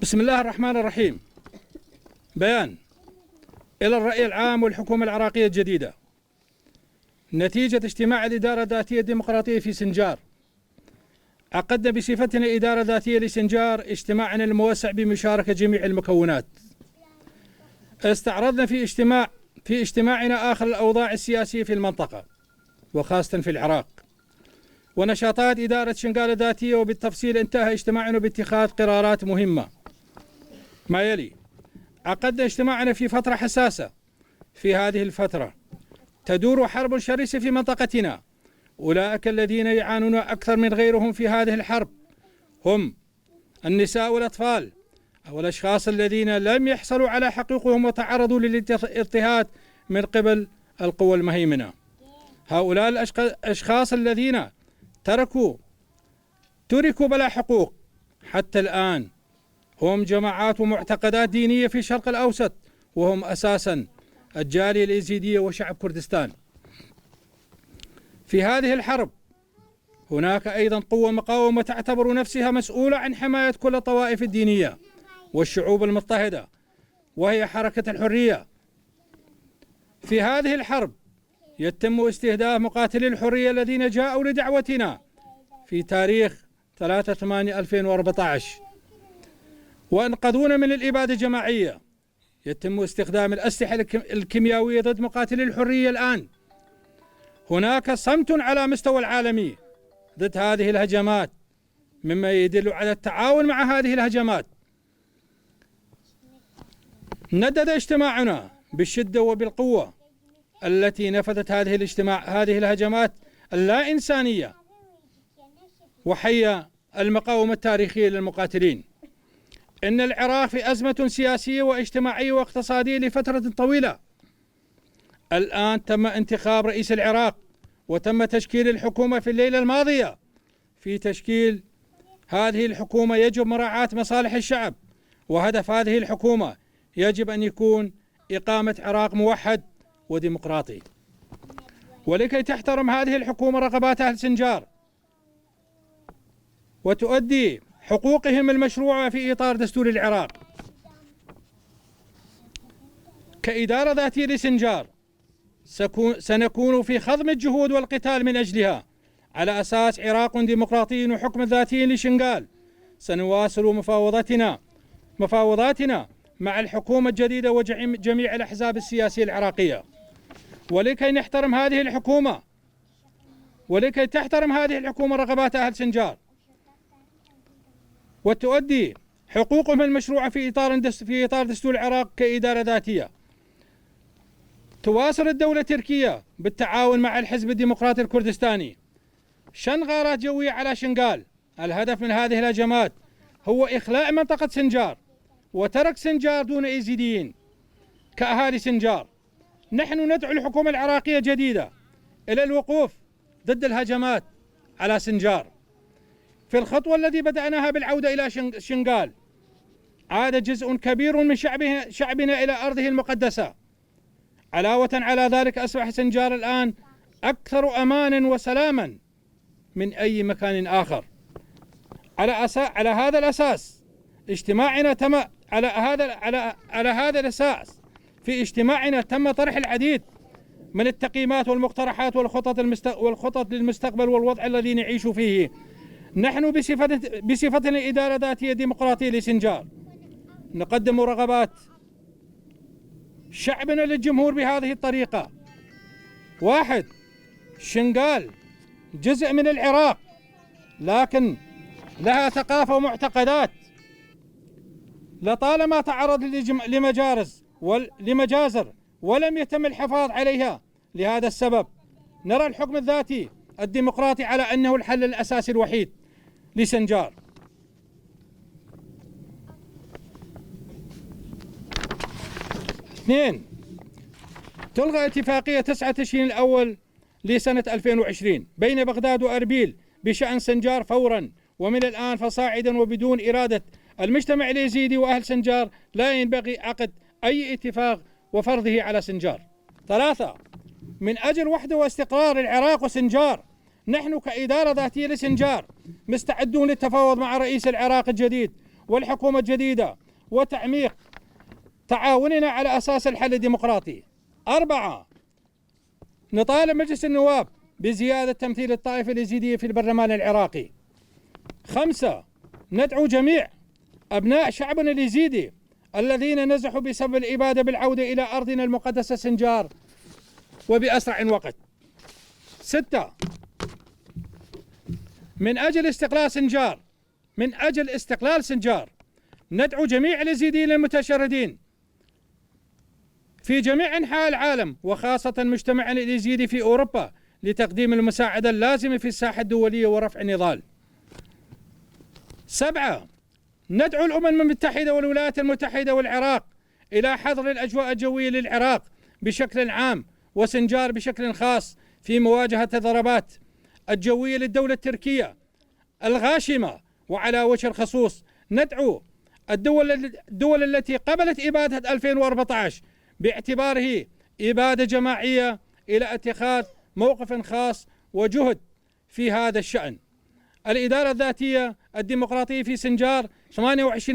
بسم الله الرحمن الرحيم. بيان إلى الرأي العام والحكومة العراقية الجديدة. نتيجة اجتماع الإدارة الذاتية الديمقراطية في سنجار، عقدنا بصفتنا إدارة ذاتية لسنجار اجتماعنا الموسع بمشاركة جميع المكونات. استعرضنا في اجتماعنا آخر الأوضاع السياسية في المنطقة وخاصة في العراق ونشاطات إدارة شنغال الذاتية، وبالتفصيل انتهى اجتماعنا باتخاذ قرارات مهمة ما يلي. عقدنا اجتماعنا في فترة حساسة. في هذه الفترة تدور حرب شرسة في منطقتنا. أولئك الذين يعانون أكثر من غيرهم في هذه الحرب هم النساء والأطفال أو الأشخاص الذين لم يحصلوا على حقوقهم وتعرضوا للاضطهاد من قبل القوى المهيمنة. هؤلاء الأشخاص الذين تركوا بلا حقوق حتى الآن هم جماعات ومعتقدات دينية في الشرق الأوسط، وهم أساسا الجالية اليزيدية وشعب كردستان. في هذه الحرب هناك أيضا قوة مقاومة تعتبر نفسها مسؤولة عن حماية كل الطوائف الدينية والشعوب المضطهدة، وهي حركة الحرية. في هذه الحرب يتم استهداف مقاتلي الحرية الذين جاءوا لدعوتنا في تاريخ 3/8/2014 وانقذونا من الإبادة الجماعية. يتم استخدام الأسلحة الكيميائية ضد مقاتلي الحرية الآن. هناك صمت على مستوى العالمي ضد هذه الهجمات، مما يدل على التعاون مع هذه الهجمات. ندد اجتماعنا بالشدة وبالقوة التي نفذت هذه الهجمات اللا إنسانية، وحيا المقاومة التاريخية للمقاتلين. إن العراق في أزمة سياسية واجتماعية واقتصادية لفترة طويلة. الآن تم انتخاب رئيس العراق وتم تشكيل الحكومة في الليلة الماضية. في تشكيل هذه الحكومة يجب مراعاة مصالح الشعب، وهدف هذه الحكومة يجب أن يكون إقامة عراق موحد وديمقراطي. ولكي تحترم هذه الحكومة رغبات أهل سنجار وتؤدي حقوقهم المشروعة في إطار دستور العراق، كإدارة ذاتية لسنجار سنكون في خضم الجهود والقتال من أجلها على أساس عراق ديمقراطي وحكم ذاتي لشنغال. سنواصل مفاوضاتنا مع الحكومة الجديدة وجميع الأحزاب السياسية العراقية، ولكي تحترم هذه الحكومة رغبات أهل سنجار وتؤدي حقوقهم المشروعة في إطار دستور العراق كإدارة ذاتية. تواصل الدولة التركية بالتعاون مع الحزب الديمقراطي الكردستاني شن غارات جوية على شنغال. الهدف من هذه الهجمات هو إخلاء منطقة سنجار وترك سنجار دون يزيديين كأهالي سنجار. نحن ندعو الحكومة العراقية الجديدة إلى الوقوف ضد الهجمات على سنجار. في الخطوة التي بدأناها بالعودة إلى شنغال، عاد جزء كبير من شعبنا إلى أرضه المقدسة. علاوة على ذلك أصبح سنجار الآن أكثر أمانا وسلاما من أي مكان آخر. على هذا الأساس في اجتماعنا تم طرح العديد من التقييمات والمقترحات والخطط للمستقبل والوضع الذي نعيش فيه. نحن بصفتنا إدارة ذاتية ديمقراطية لسنجار نقدم رغبات شعبنا للجمهور بهذه الطريقة. 1. شنغال جزء من العراق، لكن لها ثقافة ومعتقدات لطالما تعرض لمجازر ولم يتم الحفاظ عليها. لهذا السبب نرى الحكم الذاتي الديمقراطي على أنه الحل الأساسي الوحيد لسنجار. 2. تلغى اتفاقية 9 تشرين الأول لسنة 2020 بين بغداد وأربيل بشأن سنجار فورا، ومن الآن فصاعدا وبدون إرادة المجتمع اليزيدي وأهل سنجار لا ينبغي عقد أي اتفاق وفرضه على سنجار. 3. من أجل وحدة واستقرار العراق وسنجار، نحن كإدارة ذاتية لسنجار مستعدون للتفاوض مع رئيس العراق الجديد والحكومة الجديدة وتعميق تعاوننا على أساس الحل الديمقراطي. 4. نطالب مجلس النواب بزيادة تمثيل الطائفة اليزيدية في البرلمان العراقي. 5. ندعو جميع أبناء شعبنا اليزيدي الذين نزحوا بسبب الإبادة بالعودة إلى أرضنا المقدسة سنجار وبأسرع وقت. 6. من أجل استقلال سنجار ندعو جميع اليزيديين المتشردين في جميع أنحاء العالم وخاصة مجتمعنا اليزيدي في أوروبا لتقديم المساعدة اللازمة في الساحة الدولية ورفع النضال. 7. ندعو الأمم المتحدة والولايات المتحدة والعراق إلى حظر الأجواء الجوية للعراق بشكل عام وسنجار بشكل خاص في مواجهة الضربات الجوية للدولة التركية الغاشمة. وعلى وجه الخصوص ندعو الدول التي قبلت إبادة 2014 باعتباره إبادة جماعية إلى اتخاذ موقف خاص وجهد في هذا الشأن. الإدارة الذاتية الديمقراطية في سنجار 28